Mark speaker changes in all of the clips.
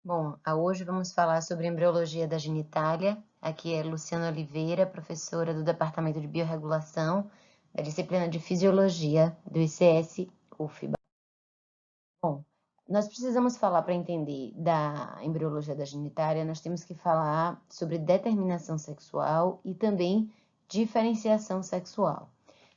Speaker 1: Bom, hoje vamos falar sobre embriologia da genitália. Aqui é Luciana Oliveira, professora do Departamento de Biorregulação, da disciplina de Fisiologia do ICS UFBA. Bom, nós precisamos falar para entender da embriologia da genitália, nós temos que falar sobre determinação sexual e também diferenciação sexual.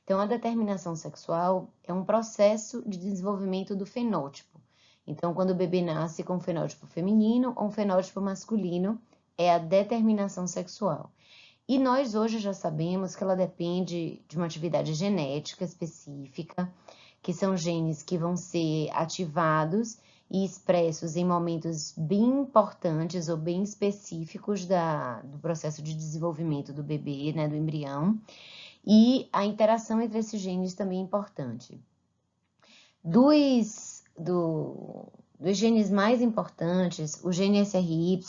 Speaker 1: Então, a determinação sexual é um processo de desenvolvimento do fenótipo. Então, quando o bebê nasce com um fenótipo feminino ou um fenótipo masculino, é a determinação sexual. E nós hoje já sabemos que ela depende de uma atividade genética específica, que são genes que vão ser ativados e expressos em momentos bem importantes ou bem específicos do processo de desenvolvimento do bebê, né, do embrião. E a interação entre esses genes também é importante. Dos genes mais importantes, o gene SRY,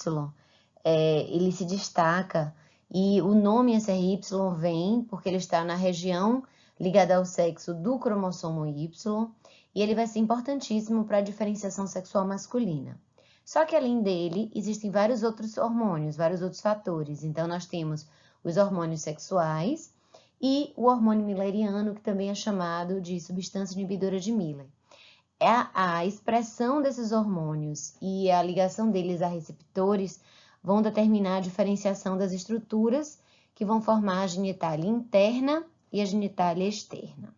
Speaker 1: ele se destaca e o nome SRY vem porque ele está na região ligada ao sexo do cromossomo Y e ele vai ser importantíssimo para a diferenciação sexual masculina. Só que além dele, existem vários outros hormônios, vários outros fatores. Então, nós temos os hormônios sexuais e o hormônio milleriano, que também é chamado de substância inibidora de Miller. A expressão desses hormônios e a ligação deles a receptores vão determinar a diferenciação das estruturas que vão formar a genitália interna e a genitália externa.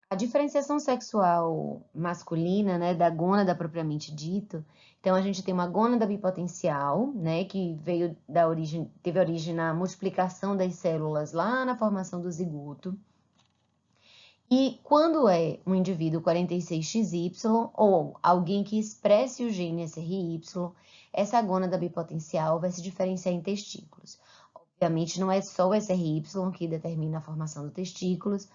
Speaker 1: A diferenciação sexual masculina, né, da gônada propriamente dito, então a gente tem uma gônada bipotencial, né, que teve origem na multiplicação das células lá na formação do zigoto. E quando é um indivíduo 46XY ou alguém que expresse o gene SRY, essa gônada bipotencial vai se diferenciar em testículos. Obviamente não é só o SRY que determina a formação dos testículos,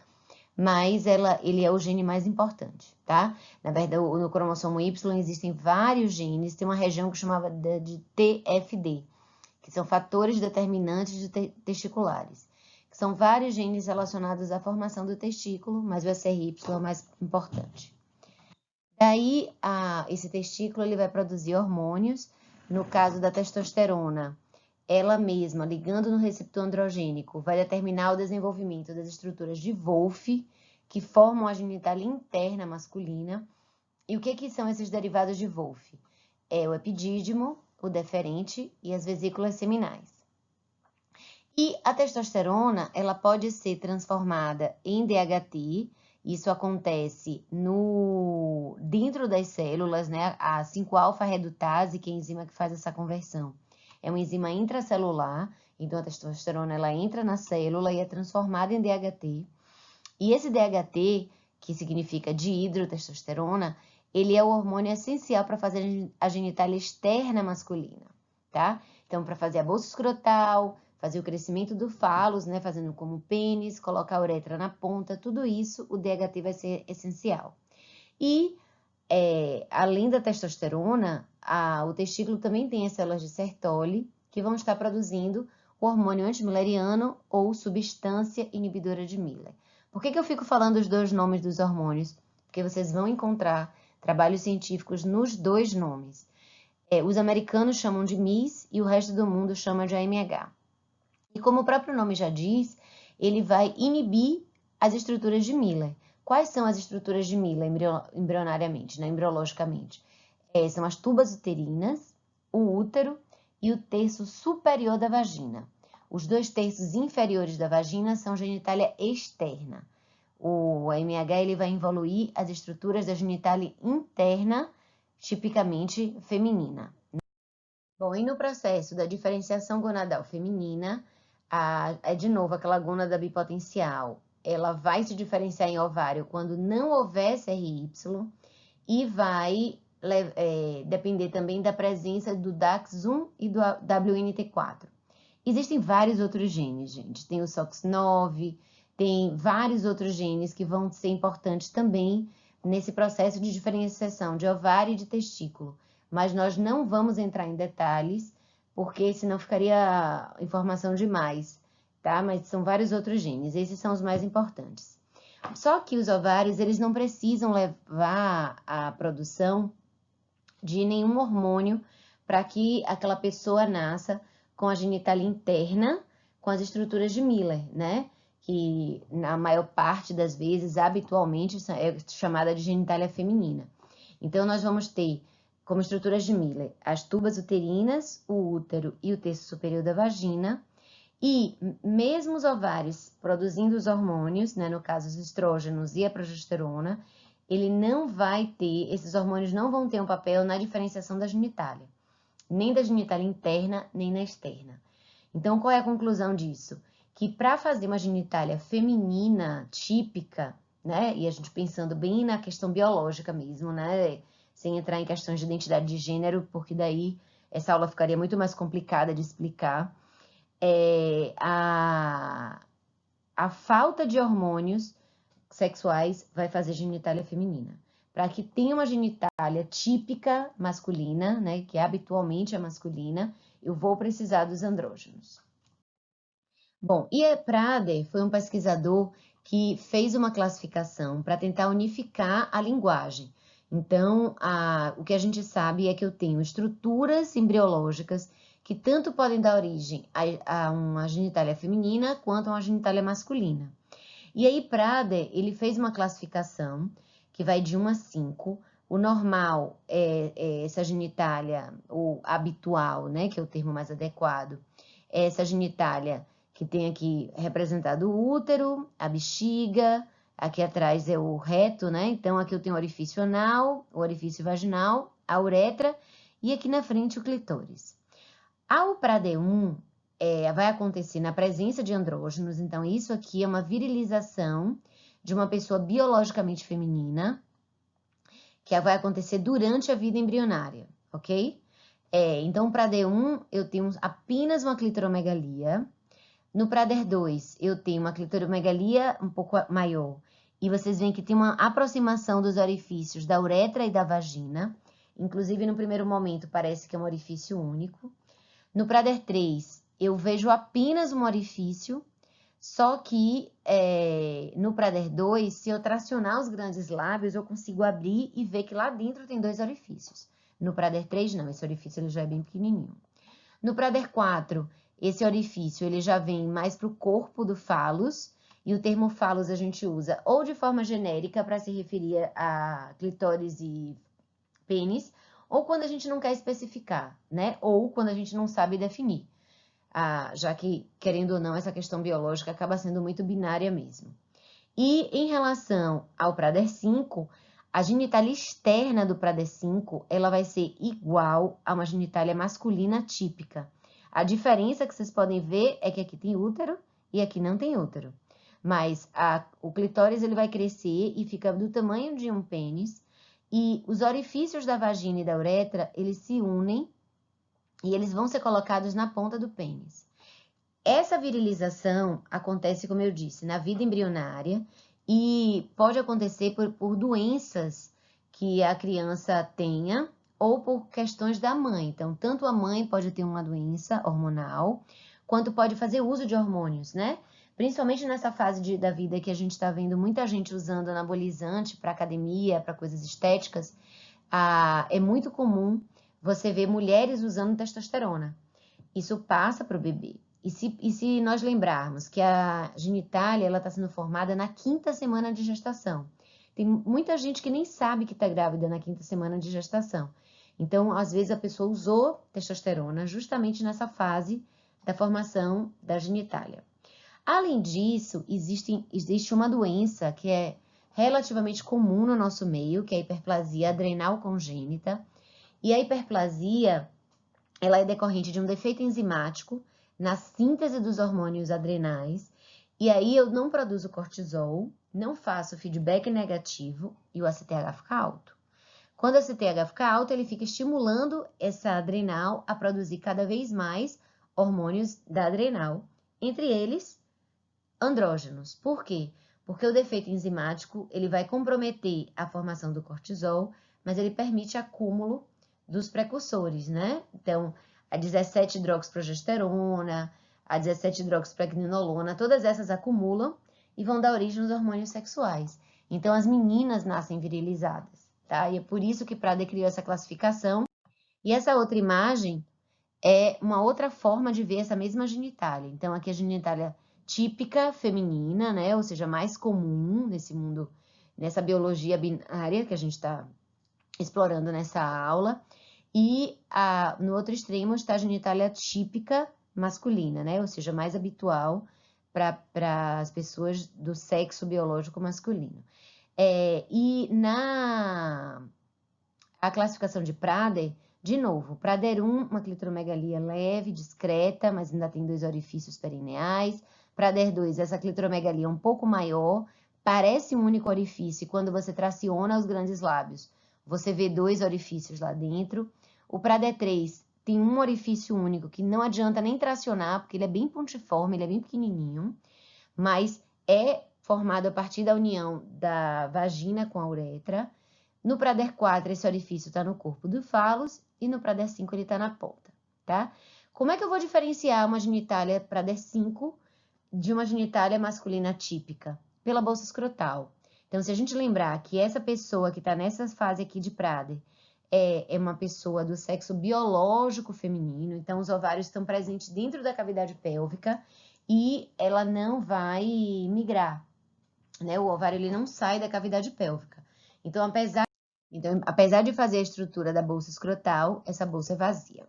Speaker 1: mas ele é o gene mais importante, tá? Na verdade, no cromossomo Y existem vários genes, tem uma região que chamava de TFD, que são fatores determinantes de testiculares, que são vários genes relacionados à formação do testículo, mas o SRY é o mais importante. Daí, esse testículo ele vai produzir hormônios, no caso da testosterona, ela mesma, ligando no receptor androgênico, vai determinar o desenvolvimento das estruturas de Wolff, que formam a genitália interna masculina. E o que são esses derivados de Wolff? É o epidídimo, o deferente e as vesículas seminais. E a testosterona, ela pode ser transformada em DHT, isso acontece dentro das células, né? A 5-alfa-redutase, que é a enzima que faz essa conversão, é uma enzima intracelular, então a testosterona ela entra na célula e é transformada em DHT. E esse DHT, que significa dihidrotestosterona, ele é o hormônio essencial para fazer a genitália externa masculina, tá? Então, para fazer a bolsa escrotal, fazer o crescimento do fálus, né, fazendo como pênis, colocar a uretra na ponta, tudo isso, o DHT vai ser essencial. E, além da testosterona, o testículo também tem as células de Sertoli, que vão estar produzindo o hormônio antimilleriano ou substância inibidora de Miller. Por que eu fico falando os dois nomes dos hormônios? Porque vocês vão encontrar trabalhos científicos nos dois nomes. Os americanos chamam de MIS e o resto do mundo chama de AMH. E como o próprio nome já diz, ele vai inibir as estruturas de Miller. Quais são as estruturas de Miller embrionariamente, né, embriologicamente? São as tubas uterinas, o útero e o terço superior da vagina. Os 2 terços inferiores da vagina são genitália externa. O AMH ele vai evoluir as estruturas da genitália interna, tipicamente feminina. Bom, e no processo da diferenciação gonadal feminina, é de novo aquela gônada bipotencial, ela vai se diferenciar em ovário quando não houver SRY e vai depender também da presença do DAX1 e do WNT4. Existem vários outros genes, gente. Tem o SOX9, tem vários outros genes que vão ser importantes também nesse processo de diferenciação de ovário e de testículo. Mas nós não vamos entrar em detalhes, porque senão ficaria informação demais, tá? Mas são vários outros genes, esses são os mais importantes. Só que os ovários, eles não precisam levar a produção de nenhum hormônio para que aquela pessoa nasça com a genitália interna, com as estruturas de Miller, né? Que na maior parte das vezes, habitualmente, é chamada de genitália feminina. Então, nós vamos ter como estruturas de Miller as tubas uterinas, o útero e o terço superior da vagina. E mesmo os ovários produzindo os hormônios, né, no caso os estrógenos e a progesterona, ele não vai ter, esses hormônios não vão ter um papel na diferenciação da genitália, nem da genitália interna, nem na externa. Então, qual é a conclusão disso? Que para fazer uma genitália feminina típica, né, e a gente pensando bem na questão biológica mesmo, né, sem entrar em questões de identidade de gênero, porque daí essa aula ficaria muito mais complicada de explicar, a falta de hormônios sexuais vai fazer genitália feminina. Para que tenha uma genitália típica masculina, né, que habitualmente é masculina, eu vou precisar dos andrógenos. Bom, e Prader foi um pesquisador que fez uma classificação para tentar unificar a linguagem. Então, o que a gente sabe é que eu tenho estruturas embriológicas que tanto podem dar origem a uma genitália feminina quanto a uma genitália masculina. E aí, Prader, ele fez uma classificação que vai de 1 a 5. O normal é essa genitália, ou habitual, né, que é o termo mais adequado, é essa genitália que tem aqui representado o útero, a bexiga, aqui atrás é o reto, né? Então, aqui eu tenho o orifício anal, o orifício vaginal, a uretra e aqui na frente o clitóris. Ao Prader 1, vai acontecer na presença de andrógenos, então isso aqui é uma virilização de uma pessoa biologicamente feminina, que vai acontecer durante a vida embrionária, ok? Então, Prader 1, eu tenho apenas uma clitoromegalia. No Prader 2, eu tenho uma clitoromegalia um pouco maior. E vocês veem que tem uma aproximação dos orifícios da uretra e da vagina. Inclusive, no primeiro momento, parece que é um orifício único. No Prader 3, eu vejo apenas um orifício. Só que no Prader 2, se eu tracionar os grandes lábios, eu consigo abrir e ver que lá dentro tem 2 orifícios. No Prader 3, não. Esse orifício ele já é bem pequenininho. No Prader 4, esse orifício ele já vem mais para o corpo do fálus, e o termo fálus a gente usa ou de forma genérica para se referir a clitóris e pênis, ou quando a gente não quer especificar, né? Ou quando a gente não sabe definir, já que, querendo ou não, essa questão biológica acaba sendo muito binária mesmo. E em relação ao Prader 5, a genitália externa do Prader 5, ela vai ser igual a uma genitália masculina típica. A diferença que vocês podem ver é que aqui tem útero e aqui não tem útero. Mas o clitóris ele vai crescer e fica do tamanho de um pênis. E os orifícios da vagina e da uretra, eles se unem e eles vão ser colocados na ponta do pênis. Essa virilização acontece, como eu disse, na vida embrionária e pode acontecer por doenças que a criança tenha ou por questões da mãe. Então, tanto a mãe pode ter uma doença hormonal, quanto pode fazer uso de hormônios, né? Principalmente nessa fase da vida que a gente está vendo muita gente usando anabolizante para academia, para coisas estéticas, é muito comum você ver mulheres usando testosterona. Isso passa para o bebê. E se nós lembrarmos que a genitália está sendo formada na 5ª semana de gestação. Tem muita gente que nem sabe que está grávida na 5ª semana de gestação. Então, às vezes, a pessoa usou testosterona justamente nessa fase da formação da genitália. Além disso, existe uma doença que é relativamente comum no nosso meio, que é a hiperplasia adrenal congênita. E a hiperplasia, ela é decorrente de um defeito enzimático na síntese dos hormônios adrenais, e aí eu não produzo cortisol, não faço feedback negativo e o ACTH fica alto. Quando o ACTH fica alto, ele fica estimulando essa adrenal a produzir cada vez mais hormônios da adrenal, entre eles andrógenos. Por quê? Porque o defeito enzimático ele vai comprometer a formação do cortisol, mas ele permite acúmulo dos precursores, né? Então, a 17-hidroxiprogesterona, a 17-hidroxipregnenolona, todas essas acumulam e vão dar origem aos hormônios sexuais. Então, as meninas nascem virilizadas, tá? E é por isso que Prader criou essa classificação. E essa outra imagem é uma outra forma de ver essa mesma genitália. Então, aqui a genitália típica feminina, né? Ou seja, mais comum nesse mundo, nessa biologia binária que a gente está explorando nessa aula. E no outro extremo está a genitália típica masculina, né? Ou seja, mais habitual para as pessoas do sexo biológico masculino. E a classificação de Prader, de novo, Prader 1, uma clitoromegalia leve, discreta, mas ainda tem 2 orifícios perineais. Prader 2, essa clitoromegalia um pouco maior, parece um único orifício, e quando você traciona os grandes lábios, você vê 2 orifícios lá dentro. O Prader 3 tem um orifício único, que não adianta nem tracionar, porque ele é bem pontiforme, ele é bem pequenininho, mas é formado a partir da união da vagina com a uretra. No Prader 4, esse orifício está no corpo do fálus, e no Prader 5 ele está na ponta, tá? Como é que eu vou diferenciar uma genitália Prader 5 de uma genitália masculina típica? Pela bolsa escrotal. Então, se a gente lembrar que essa pessoa que está nessa fase aqui de Prader é uma pessoa do sexo biológico feminino, então os ovários estão presentes dentro da cavidade pélvica e ela não vai migrar, né? O ovário ele não sai da cavidade pélvica. Então, apesar de fazer a estrutura da bolsa escrotal, essa bolsa é vazia.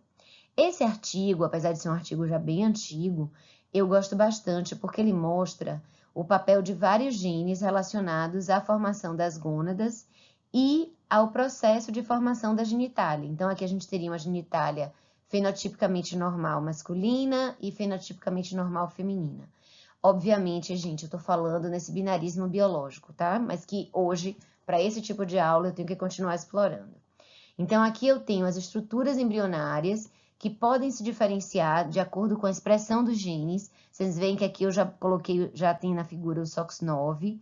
Speaker 1: Esse artigo, apesar de ser um artigo já bem antigo, eu gosto bastante porque ele mostra o papel de vários genes relacionados à formação das gônadas e ao processo de formação da genitália. Então, aqui a gente teria uma genitália fenotipicamente normal masculina e fenotipicamente normal feminina. Obviamente, gente, eu tô falando nesse binarismo biológico, tá? Mas que hoje, para esse tipo de aula, eu tenho que continuar explorando. Então, aqui eu tenho as estruturas embrionárias que podem se diferenciar de acordo com a expressão dos genes. Vocês veem que aqui eu já coloquei, já tem na figura o SOX9,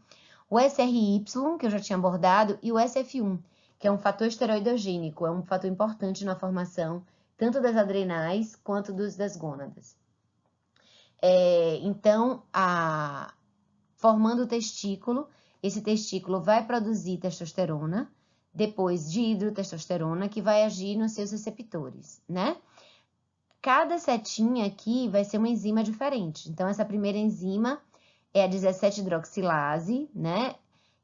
Speaker 1: o SRY, que eu já tinha abordado, e o SF1, que é um fator esteroidogênico, é um fator importante na formação tanto das adrenais quanto das gônadas. Então, formando o testículo, esse testículo vai produzir testosterona, depois dihidrotestosterona, que vai agir nos seus receptores, né? Cada setinha aqui vai ser uma enzima diferente. Então, essa primeira enzima é a 17-hidroxilase, né?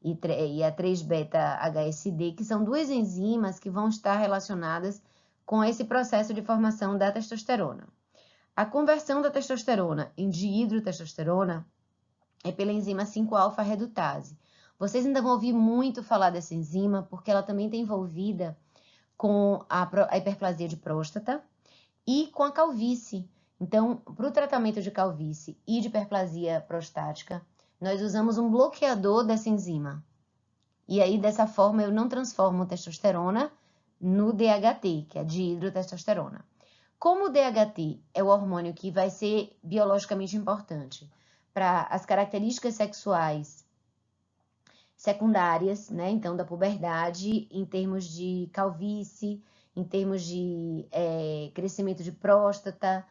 Speaker 1: E a 3-beta-HSD, que são 2 enzimas que vão estar relacionadas com esse processo de formação da testosterona. A conversão da testosterona em dihidrotestosterona é pela enzima 5-alfa-redutase. Vocês ainda vão ouvir muito falar dessa enzima, porque ela também está envolvida com a hiperplasia de próstata e com a calvície. Então, para o tratamento de calvície e de hiperplasia prostática, nós usamos um bloqueador dessa enzima. E aí, dessa forma, eu não transformo testosterona no DHT, que é a dihidrotestosterona. Como o DHT é o hormônio que vai ser biologicamente importante para as características sexuais secundárias, né? Então, da puberdade, em termos de calvície, em termos de crescimento de próstata,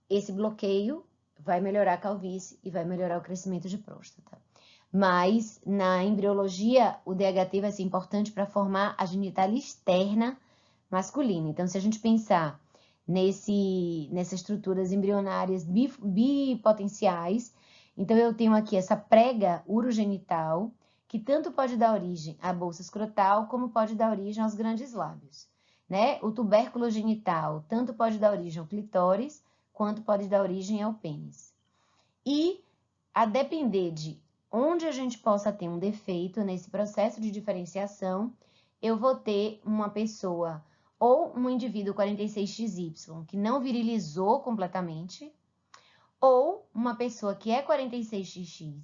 Speaker 1: esse bloqueio vai melhorar a calvície e vai melhorar o crescimento de próstata. Mas, na embriologia, o DHT vai ser importante para formar a genitália externa masculina. Então, se a gente pensar nessas estruturas embrionárias bipotenciais, então eu tenho aqui essa prega urogenital, que tanto pode dar origem à bolsa escrotal, como pode dar origem aos grandes lábios, né? O tubérculo genital tanto pode dar origem ao clitóris, quanto pode dar origem ao pênis. E, a depender de onde a gente possa ter um defeito nesse processo de diferenciação, eu vou ter uma pessoa ou um indivíduo 46XY que não virilizou completamente, ou uma pessoa que é 46XX,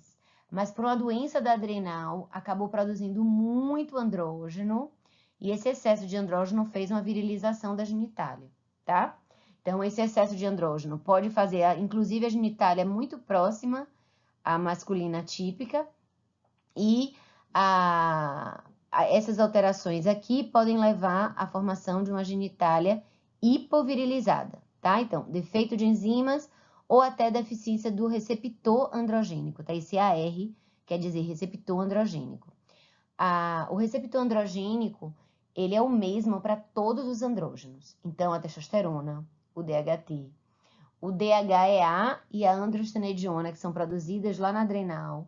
Speaker 1: mas por uma doença da adrenal acabou produzindo muito andrógeno, e esse excesso de andrógeno fez uma virilização da genitália, tá? Então, esse excesso de andrógeno pode fazer, inclusive, a genitália muito próxima à masculina típica, e essas alterações aqui podem levar à formação de uma genitália hipovirilizada, tá? Então, defeito de enzimas ou até deficiência do receptor androgênico, tá? Esse AR quer dizer receptor androgênico. O receptor androgênico, ele é o mesmo para todos os andrógenos. Então, a testosterona, o DHT, o DHEA e a androstenediona, que são produzidas lá na adrenal,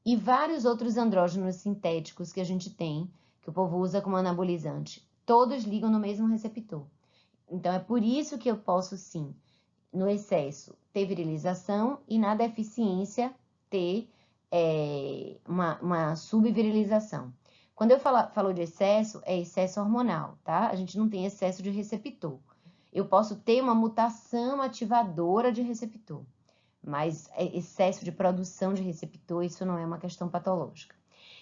Speaker 1: e vários outros andrógenos sintéticos que a gente tem, que o povo usa como anabolizante, todos ligam no mesmo receptor. Então, é por isso que eu posso, sim, no excesso, ter virilização e na deficiência ter uma subvirilização. Quando eu falo de excesso, é excesso hormonal, tá? A gente não tem excesso de receptor. Eu posso ter uma mutação ativadora de receptor, mas excesso de produção de receptor, isso não é uma questão patológica.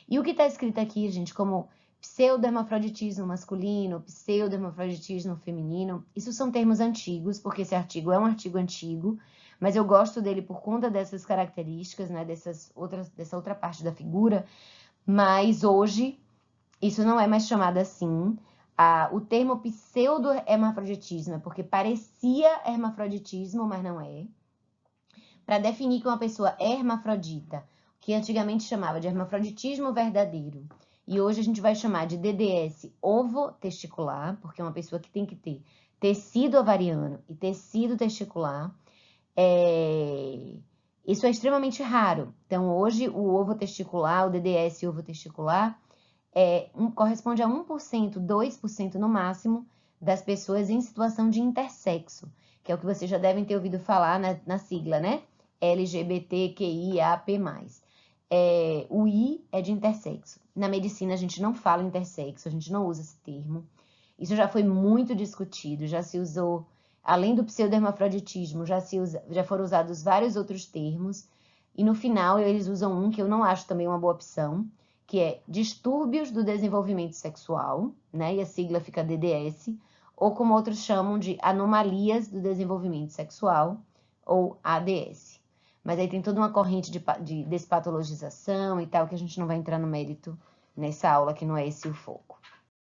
Speaker 1: E o que está escrito aqui, gente, como pseudohermafroditismo masculino, pseudohermafroditismo feminino, isso são termos antigos, porque esse artigo é um artigo antigo, mas eu gosto dele por conta dessas características, né, dessa outra parte da figura, mas hoje isso não é mais chamado assim. O termo pseudo-hermafroditismo é porque parecia hermafroditismo, mas não é. Para definir que uma pessoa é hermafrodita, que antigamente chamava de hermafroditismo verdadeiro, e hoje a gente vai chamar de DDS ovo-testicular, porque é uma pessoa que tem que ter tecido ovariano e tecido testicular. Isso é extremamente raro. Então, hoje, o ovo testicular, o DDS ovo testicular, corresponde a 1%, 2% no máximo das pessoas em situação de intersexo, que é o que vocês já devem ter ouvido falar na sigla, né? LGBTQIAP+. O I é de intersexo. Na medicina, a gente não fala intersexo, a gente não usa esse termo. Isso já foi muito discutido, já se usou, além do pseudohermafroditismo, já foram usados vários outros termos, e no final eles usam um que eu não acho também uma boa opção, que é distúrbios do desenvolvimento sexual, né? E a sigla fica DDS, ou como outros chamam de anomalias do desenvolvimento sexual, ou ADS. Mas aí tem toda uma corrente de despatologização e tal, que a gente não vai entrar no mérito nessa aula, que não é esse o foco.